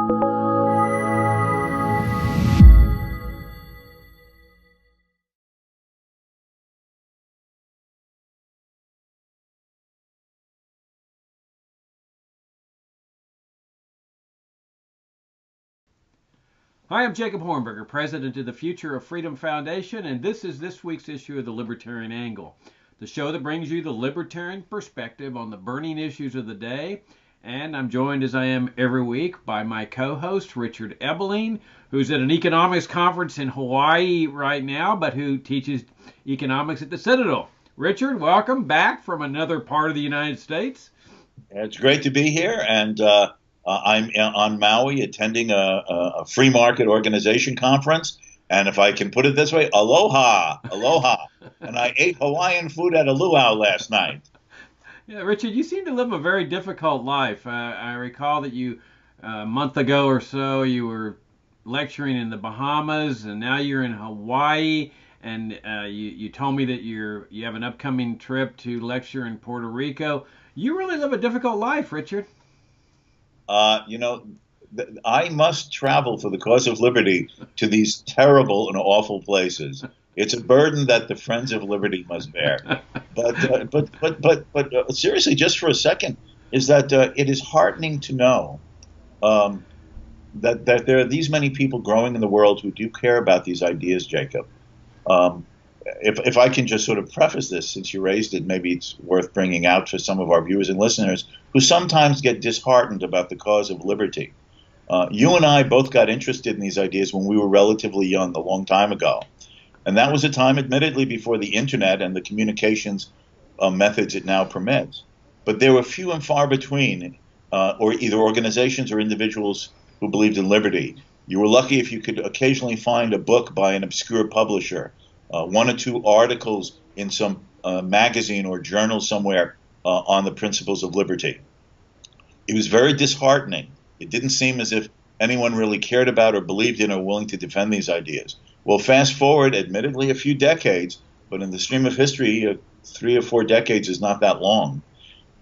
Hi, I'm Jacob Hornberger, president of the Future of Freedom Foundation, and this is this week's issue of the Libertarian Angle, the show that brings you the libertarian perspective on the burning issues of the day. And I'm joined, as I am every week, by my co-host, Richard Ebeling, who's at an economics conference in Hawaii right now, but who teaches economics at the Citadel. Richard, welcome back from another part of the United States. It's great to be here, and I'm on Maui attending a free market organization conference. And if I can put it this way, aloha, aloha. And I ate Hawaiian food at a luau last night. Yeah, Richard, you seem to live a very difficult life. I recall that a month ago or so, you were lecturing in the Bahamas, and now you're in Hawaii. And you told me that you have an upcoming trip to lecture in Puerto Rico. You really live a difficult life, Richard. Uh, you know, I must travel for the cause of liberty to these terrible and awful places. It's a burden that the Friends of Liberty must bear. But seriously, just for a second, is that it is heartening to know um, that there are these many people growing in the world who do care about these ideas, Jacob. Um, if I can just sort of preface this, since you raised it, maybe it's worth bringing out for some of our viewers and listeners who sometimes get disheartened about the cause of liberty. You and I both got interested in these ideas when we were relatively young, a long time ago. And that was a time, admittedly, before the internet and the communications methods it now permits. But there were few and far between, or either organizations or individuals who believed in liberty. You were lucky if you could occasionally find a book by an obscure publisher, one or two articles in some magazine or journal somewhere on the principles of liberty. It was very disheartening. It didn't seem as if anyone really cared about or believed in or willing to defend these ideas. Well, fast forward, admittedly, a few decades, but in the stream of history, 3 or 4 decades is not that long.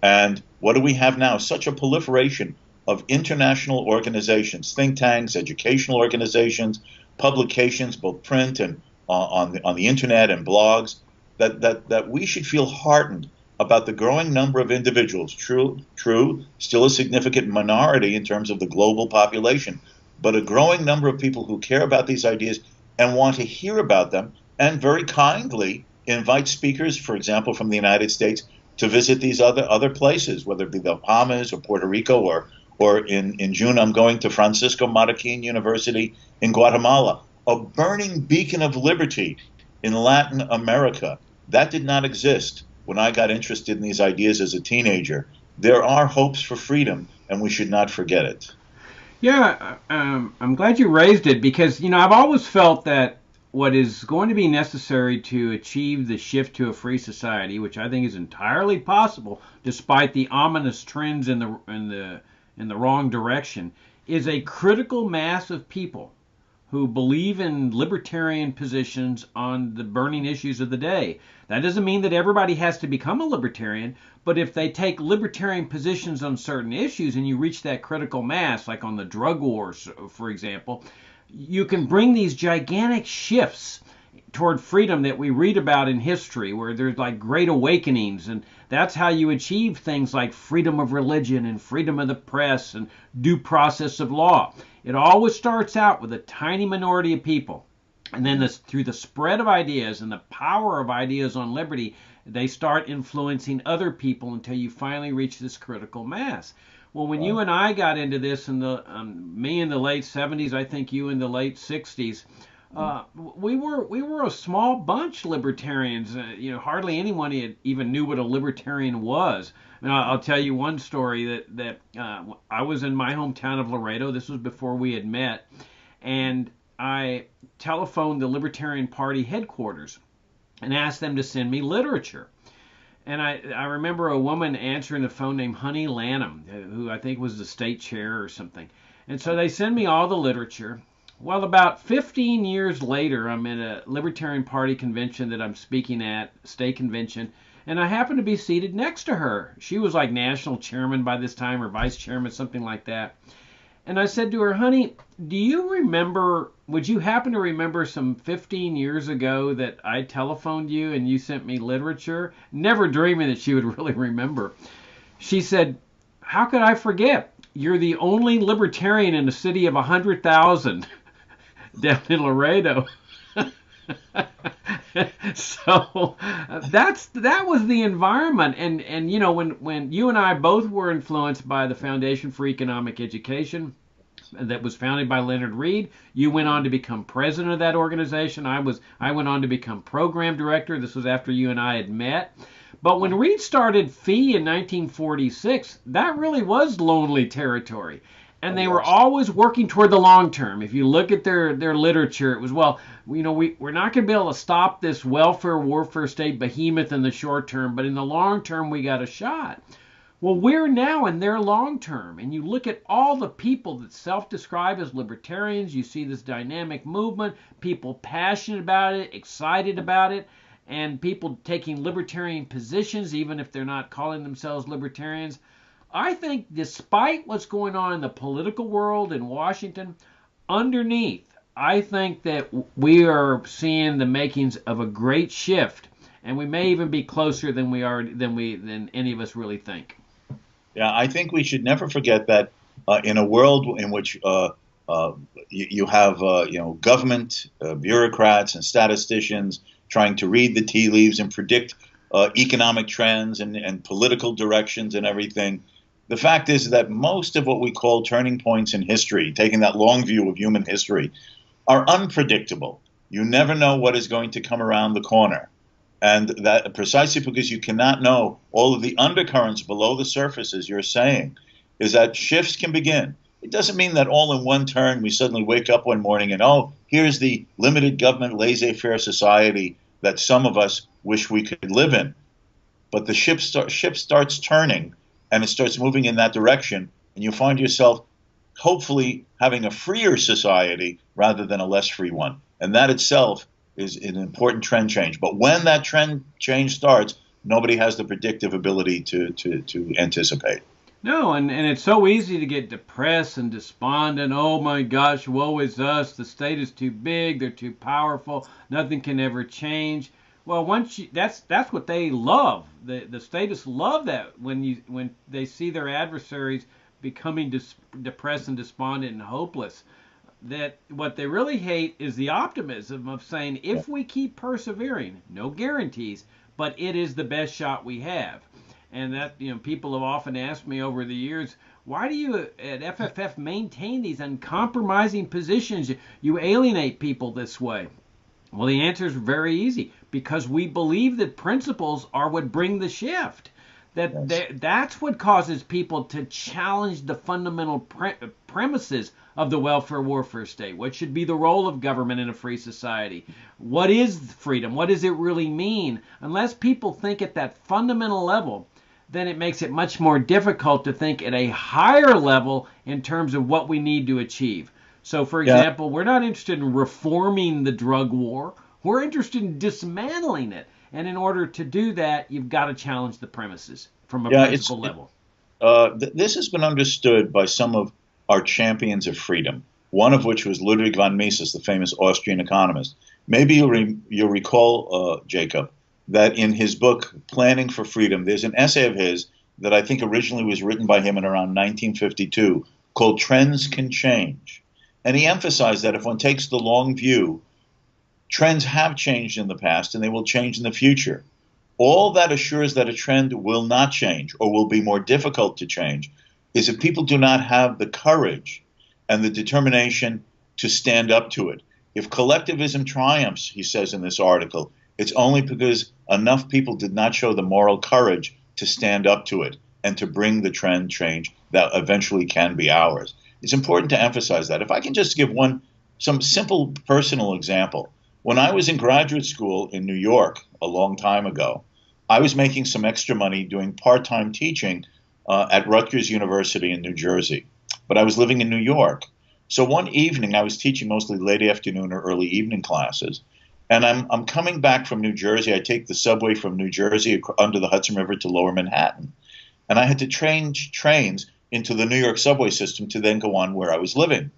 And what do we have now? Such a proliferation of international organizations, think tanks, educational organizations, publications, both print and on the internet and blogs, that we should feel heartened about the growing number of individuals, true, still a significant minority in terms of the global population, but a growing number of people who care about these ideas and want to hear about them and very kindly invite speakers, for example, from the United States, to visit these other places, whether it be the Bahamas or Puerto Rico or in June, I'm going to Francisco Marroquin University in Guatemala, a burning beacon of liberty in Latin America. That did not exist when I got interested in these ideas as a teenager. There are hopes for freedom, and we should not forget it. Yeah, I'm glad you raised it because, I've always felt that what is going to be necessary to achieve the shift to a free society, which I think is entirely possible despite the ominous trends in the wrong direction, is a critical mass of people who believe in libertarian positions on the burning issues of the day. That doesn't mean that everybody has to become a libertarian, but if they take libertarian positions on certain issues and you reach that critical mass, like on the drug wars, for example, you can bring these gigantic shifts toward freedom that we read about in history, where there's like great awakenings, and that's how you achieve things like freedom of religion and freedom of the press and due process of law. It always starts out with a tiny minority of people, and then through the spread of ideas and the power of ideas on liberty, they start influencing other people until you finally reach this critical mass. Well, when you and I got into this me in the late 70s, I think you in the late 60s, we were a small bunch libertarians. Hardly anyone even knew what a libertarian was. And I'll tell you one story that I was in my hometown of Laredo. This was before we had met, and I telephoned the Libertarian Party headquarters and asked them to send me literature. And I remember a woman answering the phone named Honey Lanham, who I think was the state chair or something. And so they send me all the literature. Well, about 15 years later, I'm in a Libertarian Party convention that I'm speaking at, state convention, and I happen to be seated next to her. She was like national chairman by this time, or vice chairman, something like that. And I said to her, honey, do you remember, would you happen to remember some 15 years ago that I telephoned you and you sent me literature? Never dreaming that she would really remember. She said, how could I forget? You're the only libertarian in a city of 100,000 down in Laredo. So that was the environment, and you know, when you and I both were influenced by the Foundation for Economic Education that was founded by Leonard Read. You went on to become president of that organization. I went on to become program director. This was after you and I had met. But when Reed started Fee in 1946, that really was lonely territory. And they were always working toward the long term. If you look at their literature, it was, well, you know, we're not going to be able to stop this welfare warfare state behemoth in the short term, but in the long term, we got a shot. Well, we're now in their long term, and you look at all the people that self-describe as libertarians, you see this dynamic movement, people passionate about it, excited about it, and people taking libertarian positions, even if they're not calling themselves libertarians. I think despite what's going on in the political world in Washington, underneath, I think that we are seeing the makings of a great shift, and we may even be closer than any of us really think. Yeah, I think we should never forget that in a world in which you have government bureaucrats and statisticians trying to read the tea leaves and predict economic trends and political directions and everything. The fact is that most of what we call turning points in history, taking that long view of human history, are unpredictable. You never know what is going to come around the corner. And that precisely because you cannot know all of the undercurrents below the surface, as you're saying, is that shifts can begin. It doesn't mean that all in one turn we suddenly wake up one morning and, oh, here's the limited government laissez-faire society that some of us wish we could live in. But the ship starts turning, and it starts moving in that direction, and you find yourself hopefully having a freer society rather than a less free one. And that itself is an important trend change. But when that trend change starts, nobody has the predictive ability to anticipate. No, and it's so easy to get depressed and despondent. Oh my gosh, woe is us. The state is too big. They're too powerful. Nothing can ever change. Well, that's what they love. The statists love that when they see their adversaries becoming depressed and despondent and hopeless. That what they really hate is the optimism of saying, if we keep persevering, no guarantees, but it is the best shot we have. And that, you know, people have often asked me over the years, why do you at FFF maintain these uncompromising positions? You alienate people this way. Well, the answer is very easy, because we believe that principles are what bring the shift. That's what causes people to challenge the fundamental premises of the welfare warfare state. What should be the role of government in a free society? What is freedom? What does it really mean? Unless people think at that fundamental level, then it makes it much more difficult to think at a higher level in terms of what we need to achieve. So, for example, we're not interested in reforming the drug war. We're interested in dismantling it. And in order to do that, you've got to challenge the premises from a principle level. This has been understood by some of our champions of freedom, one of which was Ludwig von Mises, the famous Austrian economist. Maybe you'll recall, Jacob, that in his book, Planning for Freedom, there's an essay of his that I think originally was written by him in around 1952 called Trends Can Change. And he emphasized that if one takes the long view, trends have changed in the past and they will change in the future. All that assures that a trend will not change or will be more difficult to change is if people do not have the courage and the determination to stand up to it. If collectivism triumphs, he says in this article, it's only because enough people did not show the moral courage to stand up to it and to bring the trend change that eventually can be ours. It's important to emphasize that. If I can just give some simple personal example. When I was in graduate school in New York a long time ago, I was making some extra money doing part-time teaching at Rutgers University in New Jersey. But I was living in New York. So one evening, I was teaching mostly late afternoon or early evening classes. And I'm coming back from New Jersey. I take the subway from New Jersey under the Hudson River to Lower Manhattan. And I had to change trains into the New York subway system to then go on where I was living.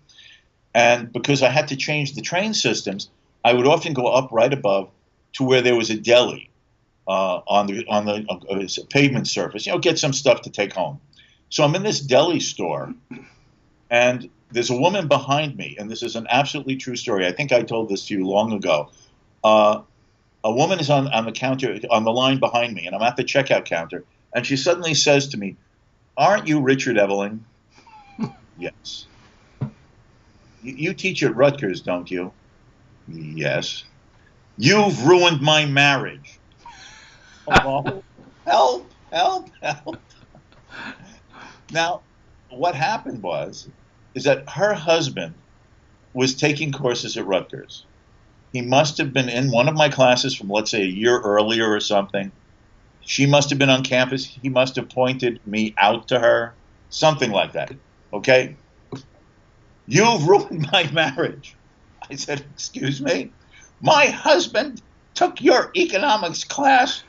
And because I had to change the train systems, I would often go up right above to where there was a deli on the pavement surface, get some stuff to take home. So I'm in this deli store, and there's a woman behind me, and this is an absolutely true story. I think I told this to you long ago. A woman is on the counter, on the line behind me, and I'm at the checkout counter, and she suddenly says to me, "Aren't you Richard Ebeling?" Yes. You teach at Rutgers, don't you? Yes. You've ruined my marriage. Oh, help, help, help. Now, what happened is that her husband was taking courses at Rutgers. He must have been in one of my classes from, let's say, a year earlier or something. She must have been on campus. He must have pointed me out to her, something like that. Okay? You've ruined my marriage. I said, excuse me? My husband took your economics class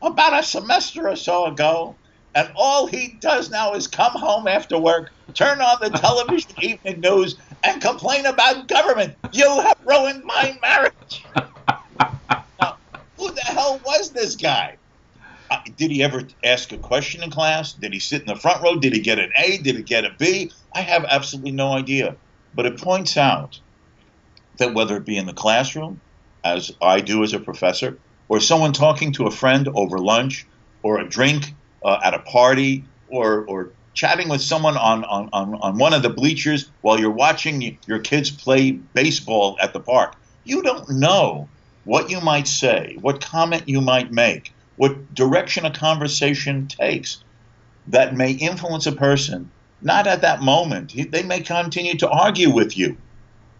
about a semester or so ago, and all he does now is come home after work, turn on the television evening news, and complain about government. You have ruined my marriage. Now, who the hell was this guy? Did he ever ask a question in class? Did he sit in the front row? Did he get an A? Did he get a B? I have absolutely no idea. But it points out that whether it be in the classroom, as I do as a professor, or someone talking to a friend over lunch, or a drink at a party, or chatting with someone on one of the bleachers while you're watching your kids play baseball at the park, you don't know what you might say, what comment you might make, what direction a conversation takes that may influence a person, not at that moment. They may continue to argue with you,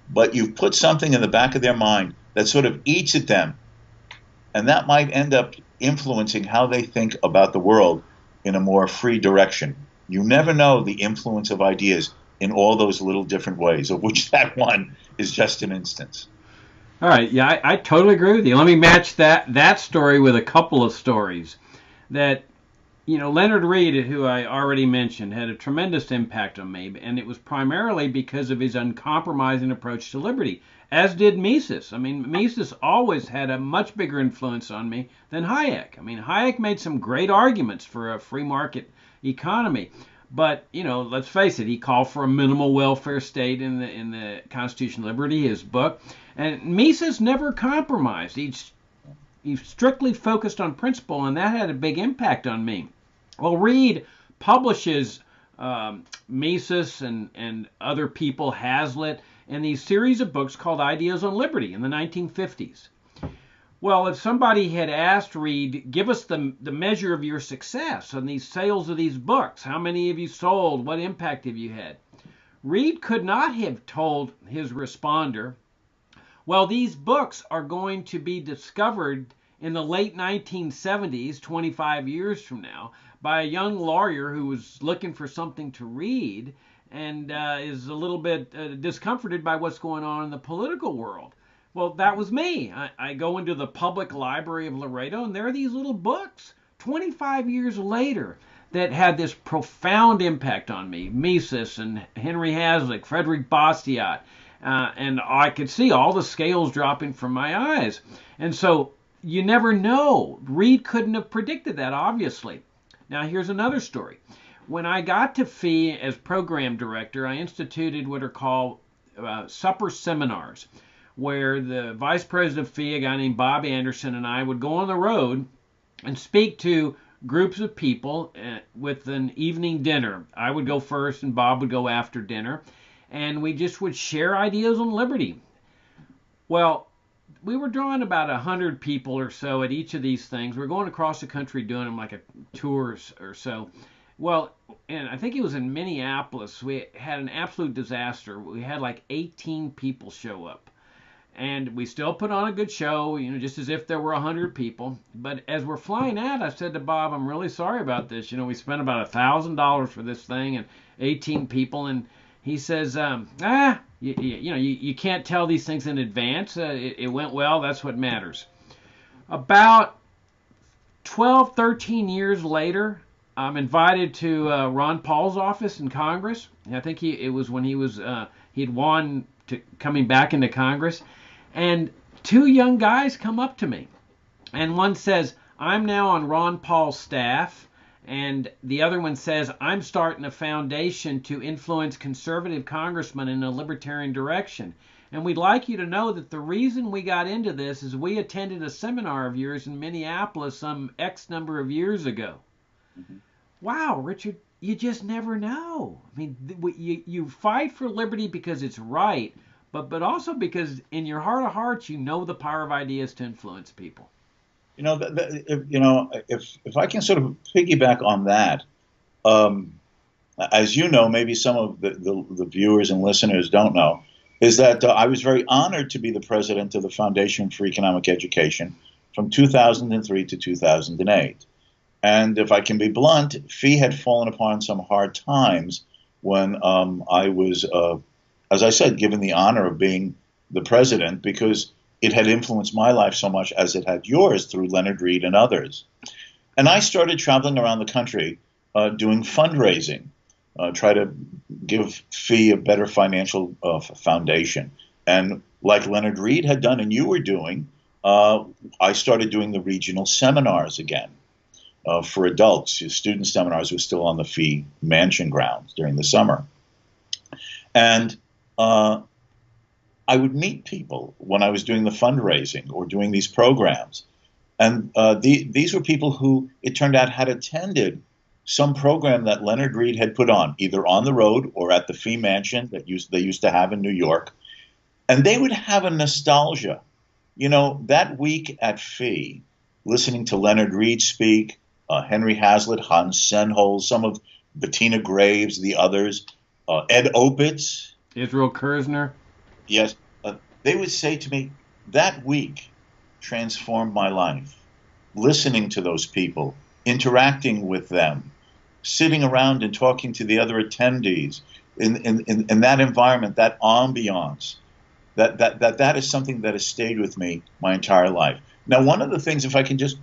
but you've put something in the back of their mind that sort of eats at them, and that might end up influencing how they think about the world in a more free direction. You never know the influence of ideas in all those little different ways, of which that one is just an instance. All right, yeah, I totally agree with you. Let me match that story with a couple of stories that, Leonard Read, who I already mentioned, had a tremendous impact on me, and it was primarily because of his uncompromising approach to liberty, as did Mises. I mean, Mises always had a much bigger influence on me than Hayek. I mean, Hayek made some great arguments for a free market economy, but, let's face it, he called for a minimal welfare state in the Constitution of Liberty, his book. And Mises never compromised. He strictly focused on principle, and that had a big impact on me. Well, Reed publishes Mises and other people, Hazlitt, and these series of books called Ideas on Liberty in the 1950s. Well, if somebody had asked Reed, give us the measure of your success on these sales of these books, how many have you sold, what impact have you had? Reed could not have told his responder, well, these books are going to be discovered in the late 1970s, 25 years from now, by a young lawyer who was looking for something to read and is a little bit discomforted by what's going on in the political world. Well, that was me. I go into the public library of Laredo, and there are these little books 25 years later that had this profound impact on me. Mises and Henry Hazlitt, Frederick Bastiat. And I could see all the scales dropping from my eyes. And so you never know. Reed couldn't have predicted that, obviously. Now, here's another story. When I got to FEE as program director, I instituted what are called supper seminars, where the vice president of FEE, a guy named Bob Anderson, and I would go on the road and speak to groups of people with an evening dinner. I would go first, and Bob would go after dinner. And we just would share ideas on liberty. Well, we were drawing about 100 people or so at each of these things. We're going across the country doing them like a tours or so. Well, and I think it was in Minneapolis. We had an absolute disaster. We had like 18 people show up. And we still put on a good show, just as if there were 100 people. But as we're flying out, I said to Bob, I'm really sorry about this. We spent about $1,000 for this thing and 18 people. And he says, you can't tell these things in advance. It went well. That's what matters. About 12, 13 years later, I'm invited to Ron Paul's office in Congress. I think it was when he'd won to coming back into Congress, and two young guys come up to me, and one says, "I'm now on Ron Paul's staff," and the other one says, "I'm starting a foundation to influence conservative congressmen in a libertarian direction. And we'd like you to know that the reason we got into this is we attended a seminar of yours in Minneapolis some X number of years ago." Mm-hmm. Wow, Richard, you just never know. I mean, you fight for liberty because it's right, but also because in your heart of hearts you know the power of ideas to influence people. If I can sort of piggyback on that, as you know, maybe some of the viewers and listeners don't know, is that I was very honored to be the president of the Foundation for Economic Education from 2003 to 2008. And if I can be blunt, FEE had fallen upon some hard times when I was, as I said, given the honor of being the president, because it had influenced my life so much as it had yours through Leonard Read and others. And I started traveling around the country doing fundraising, try to give FEE a better financial foundation. And like Leonard Read had done and you were doing, I started doing the regional seminars again. For adults, student seminars were still on the FEE mansion grounds during the summer. And I would meet people when I was doing the fundraising or doing these programs. And these were people who, it turned out, had attended some program that Leonard Read had put on, either on the road or at the FEE mansion that they used to have in New York. And they would have a nostalgia. That week at FEE, listening to Leonard Read speak, Henry Hazlitt, Hans Sennholz, some of Bettina Graves, the others, Ed Opitz. Israel Kirzner. Yes. They would say to me, that week transformed my life. Listening to those people, interacting with them, sitting around and talking to the other attendees in that environment, that ambiance, that is something that has stayed with me my entire life. Now, one of the things, if I can just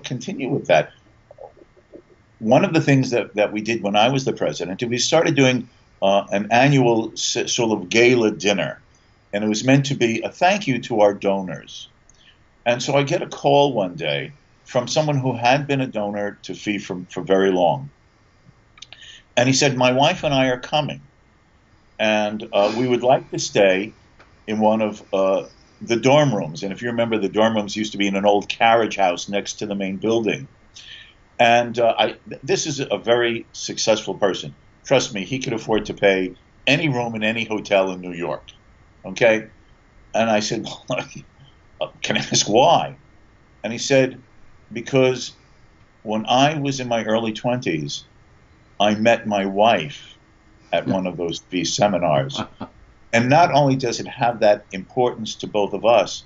continue with that, one of the things that we did when I was the president, we started doing an annual sort of gala dinner, and it was meant to be a thank you to our donors. And so I get a call one day from someone who had been a donor to FEE for very long. And he said, "My wife and I are coming, and we would like to stay in one of the dorm rooms." And if you remember, the dorm rooms used to be in an old carriage house next to the main building. And this is a very successful person. Trust me, he could afford to pay any room in any hotel in New York. Okay? And I said, "Can I ask why?" And he said, "Because when I was in my early 20s, I met my wife at one of those FEE seminars. And not only does it have that importance to both of us,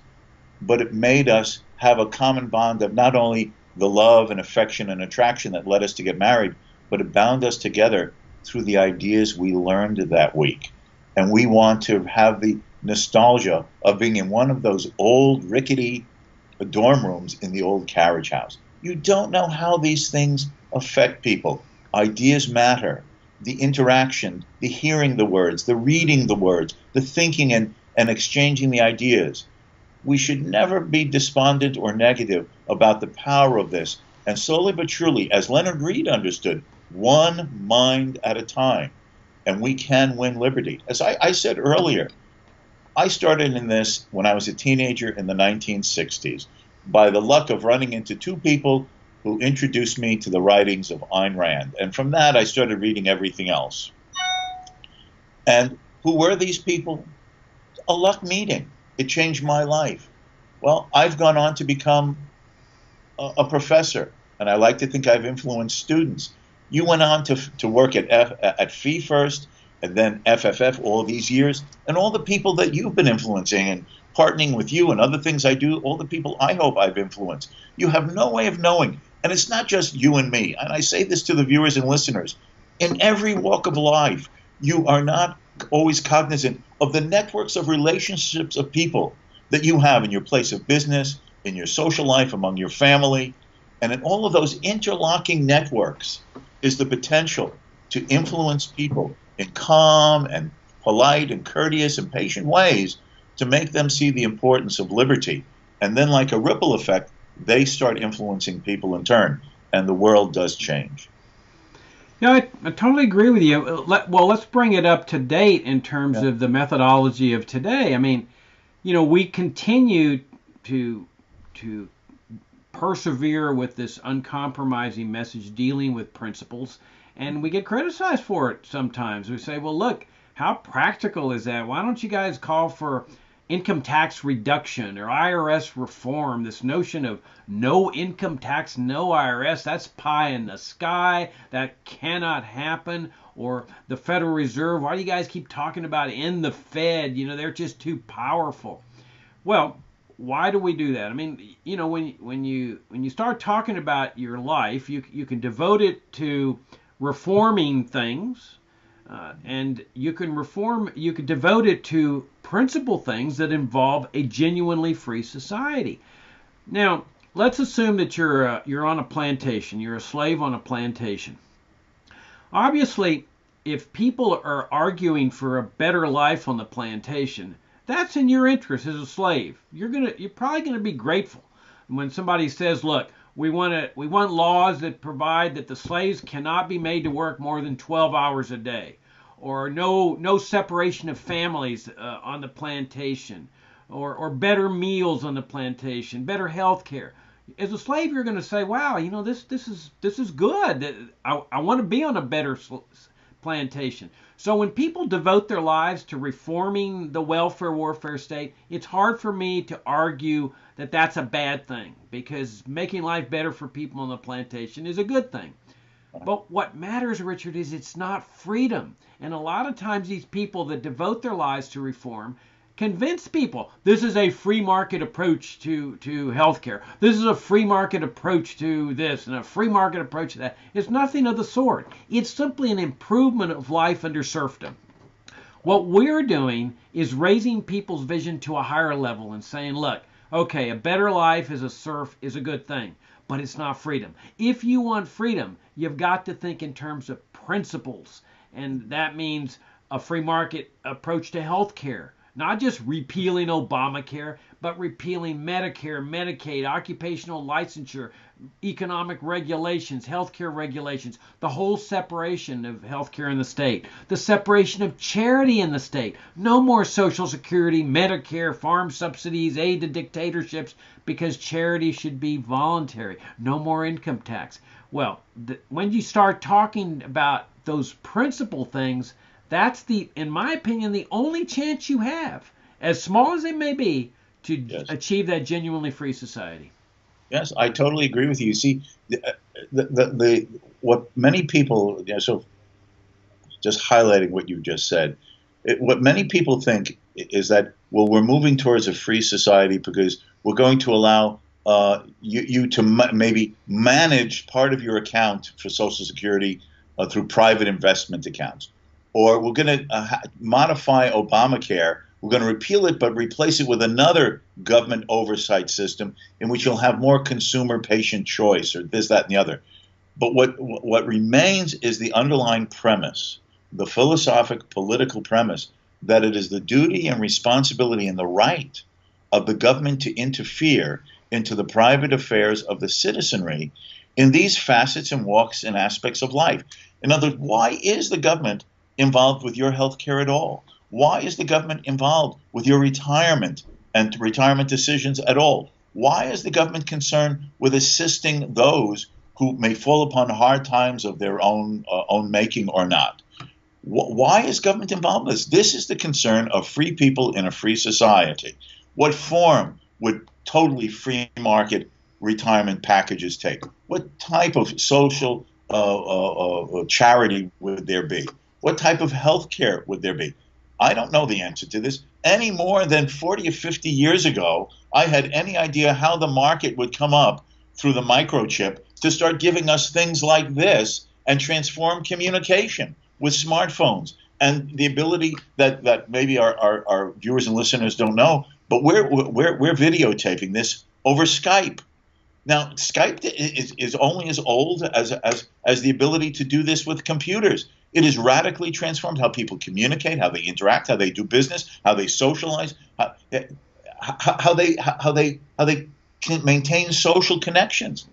but it made us have a common bond of not only the love and affection and attraction that led us to get married, but it bound us together through the ideas we learned that week. And we want to have the nostalgia of being in one of those old rickety dorm rooms in the old carriage house." You don't know how these things affect people. Ideas matter. The interaction, the hearing the words, the reading the words, the thinking and exchanging the ideas. We should never be despondent or negative about the power of this. And slowly but surely, as Leonard Read understood, one mind at a time, and we can win liberty. As I said earlier, I started in this when I was a teenager in the 1960s by the luck of running into two people who introduced me to the writings of Ayn Rand. And from that, I started reading everything else. And who were these people? A luck meeting. It changed my life. Well, I've gone on to become a professor, and I like to think I've influenced students. You went on to work at FEE first, and then FFF all these years, and all the people that you've been influencing and partnering with you and other things I do, all the people I hope I've influenced. You have no way of knowing. And it's not just you and me. And I say this to the viewers and listeners. In every walk of life, you are not always cognizant of the networks of relationships of people that you have in your place of business, in your social life, among your family, and in all of those interlocking networks is the potential to influence people in calm and polite and courteous and patient ways to make them see the importance of liberty. And then, like a ripple effect, they start influencing people in turn, and the world does change. Yeah, I totally agree with you. Well, let's bring it up to date in terms Yeah. of the methodology of today. I mean, we continue to to persevere with this uncompromising message dealing with principles, and we get criticized for it sometimes. We say, well, look, how practical is that? Why don't you guys call for income tax reduction or IRS reform? This notion of no income tax, no IRS, that's pie in the sky. That cannot happen. Or the Federal Reserve, why do you guys keep talking about in the Fed? They're just too powerful. Well, why do we do that? I mean, when you start talking about your life, you can devote it to reforming things, and you can devote it to principal things that involve a genuinely free society. Now, let's assume that you're on a plantation, you're a slave on a plantation. Obviously, if people are arguing for a better life on the plantation, that's in your interest as a slave. You're probably gonna be grateful when somebody says, "Look, we want laws that provide that the slaves cannot be made to work more than 12 hours a day, or no separation of families on the plantation, or better meals on the plantation, better health care." As a slave, you're going to say, "Wow, this is good. I want to be on a better plantation." So when people devote their lives to reforming the welfare warfare state, it's hard for me to argue that that's a bad thing, because making life better for people on the plantation is a good thing. But what matters, Richard, is it's not freedom. And a lot of times these people that devote their lives to reform convince people this is a free market approach to healthcare. This is a free market approach to this and a free market approach to that. It's nothing of the sort. It's simply an improvement of life under serfdom. What we're doing is raising people's vision to a higher level and saying, look, okay, a better life as a serf is a good thing, but it's not freedom. If you want freedom, you've got to think in terms of principles, and that means a free market approach to healthcare. Not just repealing Obamacare, but repealing Medicare, Medicaid, occupational licensure, economic regulations, healthcare regulations, the whole separation of healthcare in the state, the separation of charity in the state. No more Social Security, Medicare, farm subsidies, aid to dictatorships, because charity should be voluntary. No more income tax. Well, when you start talking about those principal things, that's in my opinion, the only chance you have, as small as it may be, to achieve that genuinely free society. Yes, I totally agree with you. See, what many people, so just highlighting what you just said, what many people think is that, well, we're moving towards a free society because we're going to allow you to maybe manage part of your account for Social Security through private investment accounts. Or we're going to modify Obamacare. We're going to repeal it, but replace it with another government oversight system in which you'll have more consumer patient choice, or this, that, and the other. But what remains is the underlying premise, the philosophic political premise, that it is the duty and responsibility and the right of the government to interfere into the private affairs of the citizenry in these facets and walks and aspects of life. In other words, why is the government involved with your health care at all? Why is the government involved with your retirement and retirement decisions at all? Why is the government concerned with assisting those who may fall upon hard times of their own making or not? Why is government involved in this? This is the concern of free people in a free society. What form would totally free market retirement packages take? What type of social charity would there be? What type of health care would there be? I don't know the answer to this any more than 40 or 50 years ago I had any idea how the market would come up through the microchip to start giving us things like this and transform communication with smartphones and the ability that maybe our viewers and listeners don't know, but we're videotaping this over Skype. Now, Skype is only as old as the ability to do this with computers. It has radically transformed how people communicate, how they interact, how they do business, how they socialize, how they can maintain social connections.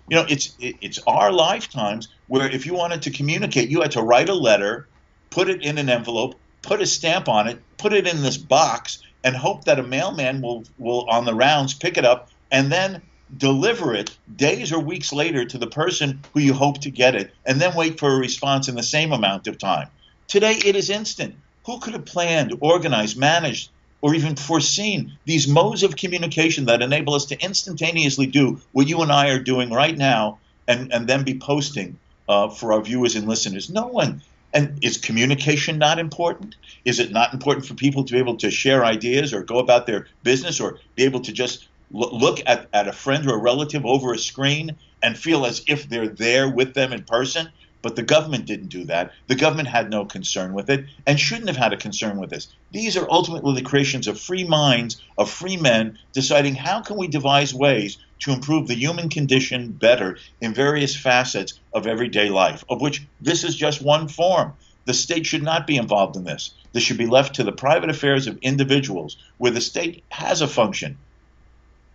It's our lifetimes where if you wanted to communicate, you had to write a letter, put it in an envelope, put a stamp on it, put it in this box, and hope that a mailman will on the rounds pick it up and then deliver it days or weeks later to the person who you hope to get it, and then wait for a response in the same amount of time. Today, it is instant. Who could have planned, organized, managed, or even foreseen these modes of communication that enable us to instantaneously do what you and I are doing right now, and then be posting for our viewers and listeners? No one. And is communication not important? Is it not important for people to be able to share ideas or go about their business, or be able to just look at a friend or a relative over a screen and feel as if they're there with them in person? But the government didn't do that. The government had no concern with it and shouldn't have had a concern with this. These are ultimately the creations of free minds, of free men, deciding how can we devise ways to improve the human condition better in various facets of everyday life, of which this is just one form. The state should not be involved in this. This should be left to the private affairs of individuals, where the state has a function.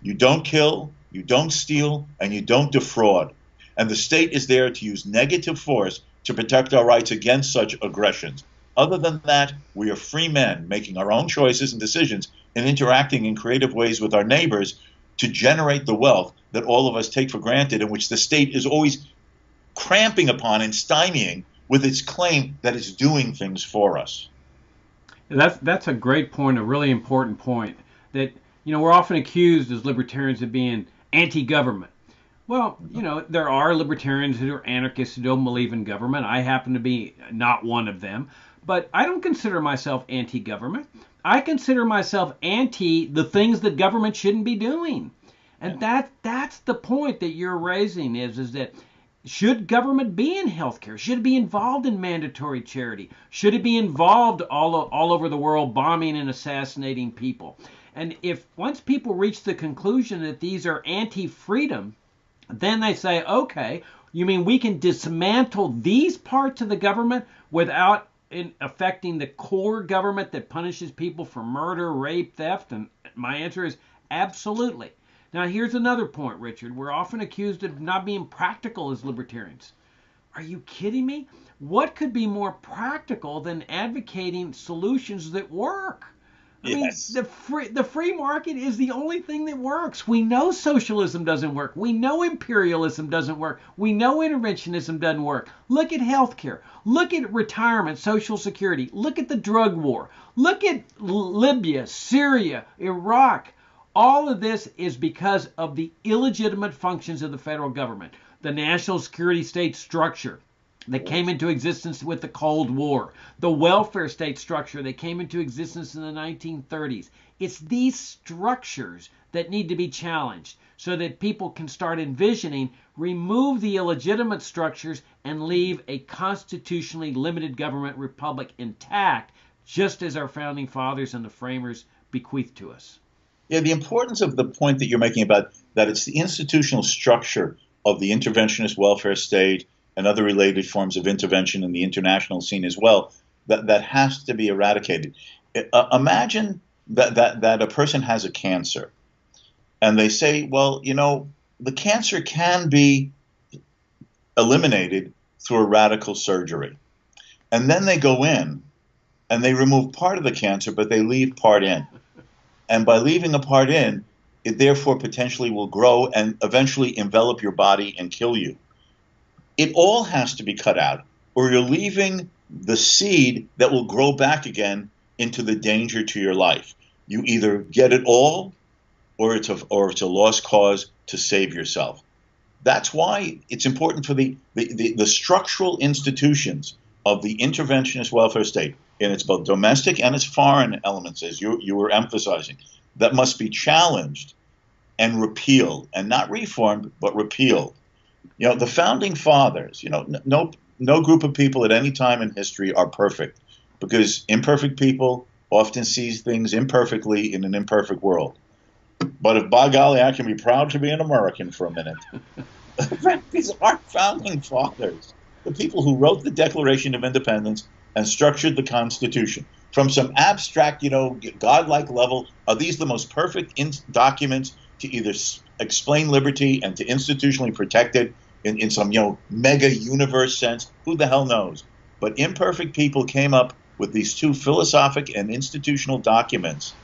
You don't kill, you don't steal, and you don't defraud. And the state is there to use negative force to protect our rights against such aggressions. Other than that, we are free men making our own choices and decisions and interacting in creative ways with our neighbors to generate the wealth that all of us take for granted, in which the state is always cramping upon and stymieing with its claim that it's doing things for us. That's a great point, a really important point. That, we're often accused as libertarians of being anti-government. Well, there are libertarians who are anarchists who don't believe in government. I happen to be not one of them. But I don't consider myself anti-government. I consider myself anti the things that government shouldn't be doing. And that's the point that you're raising, is that should government be in healthcare? Should it be involved in mandatory charity? Should it be involved all over the world bombing and assassinating people? And if once people reach the conclusion that these are anti-freedom, then they say, okay, you mean we can dismantle these parts of the government without affecting the core government that punishes people for murder, rape, theft? And my answer is absolutely. Now, here's another point, Richard. We're often accused of not being practical as libertarians. Are you kidding me? What could be more practical than advocating solutions that work? Yes. I mean, the free market is the only thing that works. We know socialism doesn't work. We know imperialism doesn't work. We know interventionism doesn't work. Look at healthcare. Look at retirement, Social Security. Look at the drug war. Look at Libya, Syria, Iraq. All of this is because of the illegitimate functions of the federal government. The national security state structure that came into existence with the Cold War, the welfare state structure that came into existence in the 1930s. It's these structures that need to be challenged so that people can start envisioning, remove the illegitimate structures, and leave a constitutionally limited government republic intact, just as our founding fathers and the framers bequeathed to us. Yeah, the importance of the point that you're making about that it's the institutional structure of the interventionist welfare state and other related forms of intervention in the international scene as well, that has to be eradicated. Imagine that a person has a cancer, and they say, well, the cancer can be eliminated through a radical surgery. And then they go in, and they remove part of the cancer, but they leave part in. And by leaving a part in, it therefore potentially will grow and eventually envelop your body and kill you. It all has to be cut out, or you're leaving the seed that will grow back again into the danger to your life. You either get it all, or it's a lost cause to save yourself. That's why it's important for the structural institutions of the interventionist welfare state, and it's both domestic and its foreign elements, as you were emphasizing, that must be challenged and repealed, and not reformed, but repealed. The founding fathers, no group of people at any time in history are perfect, because imperfect people often see things imperfectly in an imperfect world. But if by golly, I can be proud to be an American for a minute. These are founding fathers, the people who wrote the Declaration of Independence and structured the Constitution. From some abstract, godlike level, are these the most perfect documents to either explain liberty and to institutionally protect it in some, mega universe sense? Who the hell knows? But imperfect people came up with these two philosophic and institutional documents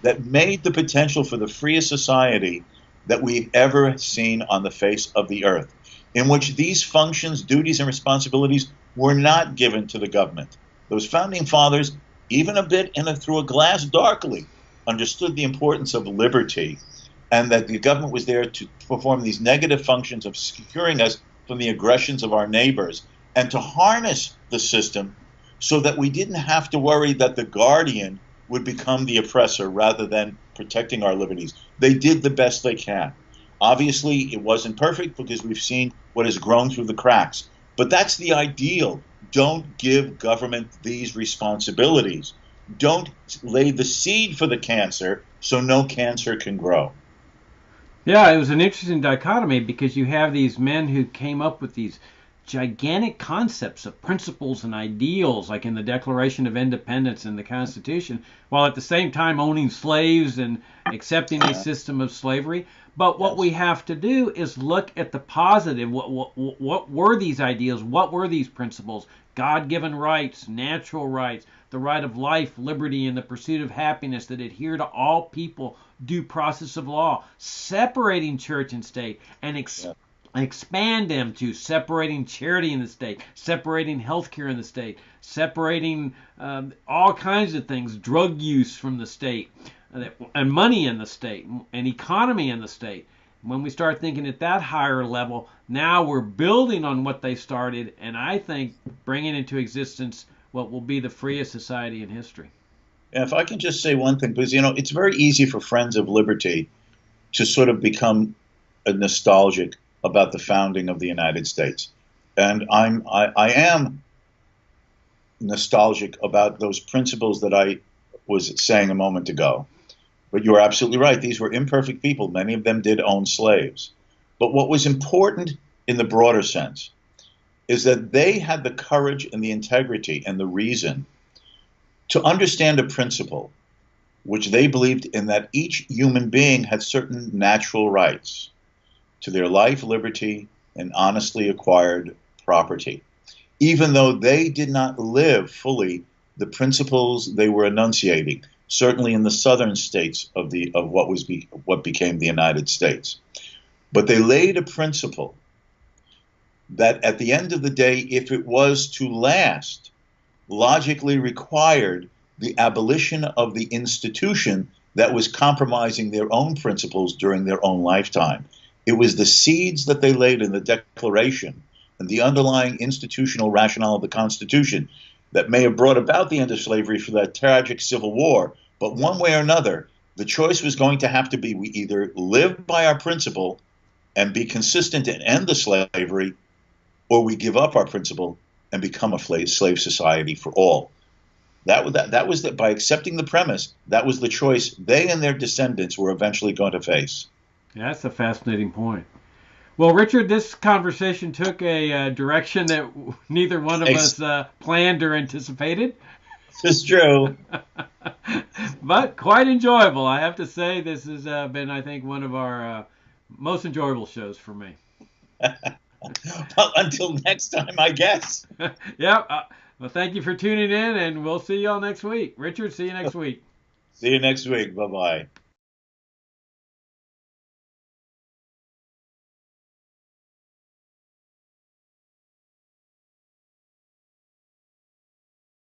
that made the potential for the freest society that we've ever seen on the face of the earth, in which these functions, duties, and responsibilities were not given to the government. Those founding fathers, even a bit through a glass darkly, understood the importance of liberty, and that the government was there to perform these negative functions of securing us from the aggressions of our neighbors, and to harness the system so that we didn't have to worry that the guardian would become the oppressor rather than protecting our liberties. They did the best they can. Obviously, it wasn't perfect because we've seen what has grown through the cracks. But that's the ideal. Don't give government these responsibilities. Don't lay the seed for the cancer so no cancer can grow. Yeah, it was an interesting dichotomy because you have these men who came up with these gigantic concepts of principles and ideals, like in the Declaration of Independence and the Constitution, while at the same time owning slaves and accepting a system of slavery. But what we have to do is look at the positive. What were these ideals? What were these principles? God-given rights, natural rights, the right of life, liberty, and the pursuit of happiness that adhere to all people, due process of law, separating church and state, and expand them to separating charity in the state, separating healthcare in the state, separating all kinds of things, drug use from the state, and money in the state, and economy in the state. When we start thinking at that higher level, now we're building on what they started, and I think bringing into existence what will be the freest society in history. And if I can just say one thing, because, it's very easy for friends of liberty to sort of become nostalgic about the founding of the United States. And I am nostalgic about those principles that I was saying a moment ago. But you're absolutely right. These were imperfect people. Many of them did own slaves. But what was important in the broader sense is that they had the courage and the integrity and the reason to understand a principle which they believed in, that each human being had certain natural rights to their life, liberty, and honestly acquired property, even though they did not live fully the principles they were enunciating, certainly in the southern states of what became the United States. But they laid a principle that at the end of the day, if it was to last, logically required the abolition of the institution that was compromising their own principles during their own lifetime. It was the seeds that they laid in the Declaration and the underlying institutional rationale of the Constitution that may have brought about the end of slavery for that tragic Civil War. But one way or another, the choice was going to have to be: we either live by our principle and be consistent and end the slavery, or we give up our principle and become a slave society for all. That was by accepting the premise, that was the choice they and their descendants were eventually going to face. Yeah, that's a fascinating point. Well, Richard, this conversation took a direction that neither one of us planned or anticipated. It's true. But quite enjoyable. I have to say, this has been, I think, one of our most enjoyable shows for me. Well, until next time, I guess. Yep. Well, thank you for tuning in, and we'll see you all next week. Richard, see you next week. See you next week. Bye-bye.